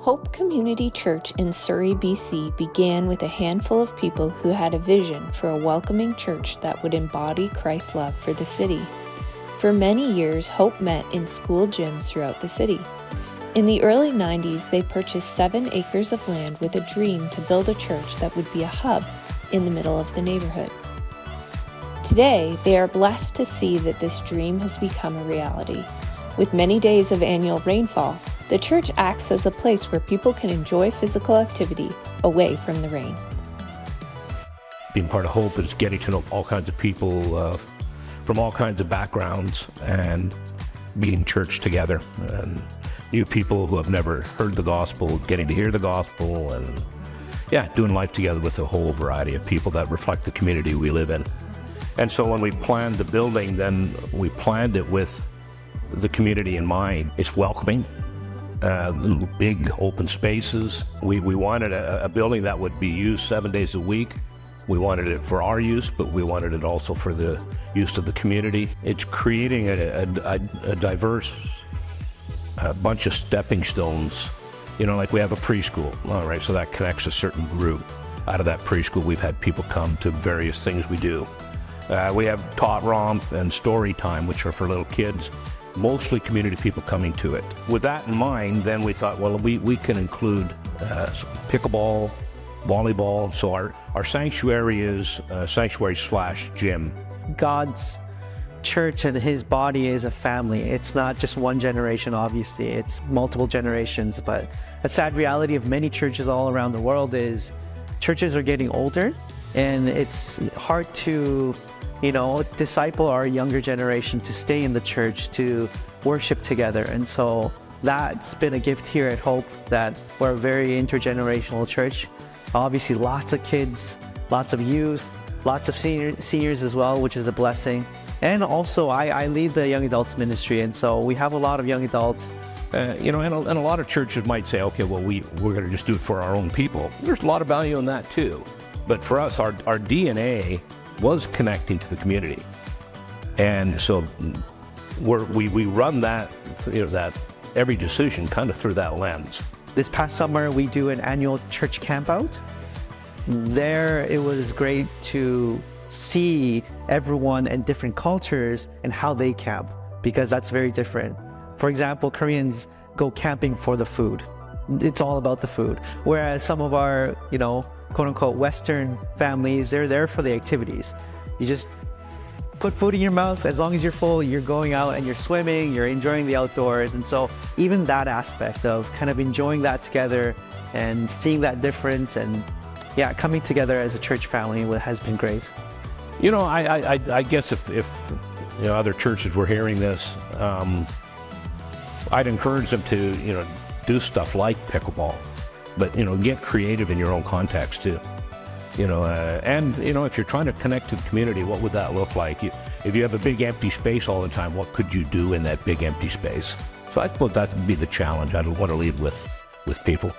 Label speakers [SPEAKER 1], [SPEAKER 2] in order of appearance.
[SPEAKER 1] Hope Community Church in Surrey, BC began with a handful of people who had a vision for a welcoming church that would embody Christ's love for the city. For many years, Hope met in school gyms throughout the city. In the early 90s, they purchased 7 acres of land with a dream to build a church that would be a hub in the middle of the neighborhood. Today, they are blessed to see that this dream has become a reality. With many days of annual rainfall, the church acts as a place where people can enjoy physical activity away from the rain.
[SPEAKER 2] Being part of Hope is getting to know all kinds of people from all kinds of backgrounds and being church together. And new people who have never heard the gospel, getting to hear the gospel, and doing life together with a whole variety of people that reflect the community we live in. And so when we planned the building, then we planned it with the community in mind. It's welcoming. Little big open spaces. We wanted a building that would be used 7 days a week. We wanted it for our use, but we wanted it also for the use of the community. It's creating a diverse bunch of stepping stones. You know, like we have a preschool, all right, so that connects a certain group. Out of that preschool, we've had people come to various things we do. We have Tot Romp and Story Time, which are for little kids. Mostly community people coming to it. With that in mind, then we thought, well, we can include pickleball, volleyball. So our sanctuary is sanctuary/gym.
[SPEAKER 3] God's church and his body is a family. It's not just one generation, obviously. It's multiple generations. But a sad reality of many churches all around the world is churches are getting older, and it's hard to disciple our younger generation to stay in the church, to worship together. And so that's been a gift here at Hope, that we're a very intergenerational church. Obviously, lots of kids, lots of youth, lots of seniors as well, which is a blessing. And also, I lead the young adults ministry, and so we have a lot of young adults.
[SPEAKER 2] And a lot of churches might say, okay, well, we're going to just do it for our own people. There's a lot of value in that too. But for us, our DNA was connecting to the community, and so we run that every decision kind of through that lens.
[SPEAKER 3] This past summer, we do an annual church camp out. There, it was great to see everyone and different cultures and how they camp, because that's very different. For example, Koreans go camping for the food. It's all about the food. Whereas some of our, quote-unquote Western families, they're there for the activities. You just put food in your mouth. As long as you're full, you're going out and you're swimming, you're enjoying the outdoors. And so even that aspect of kind of enjoying that together and seeing that difference and coming together as a church family has been great.
[SPEAKER 2] I guess if other churches were hearing this, I'd encourage them to do stuff like pickleball, but get creative in your own context too. If you're trying to connect to the community, what would that look like? If you have a big empty space all the time, what could you do in that big empty space? So I suppose that would be the challenge I'd want to leave with people.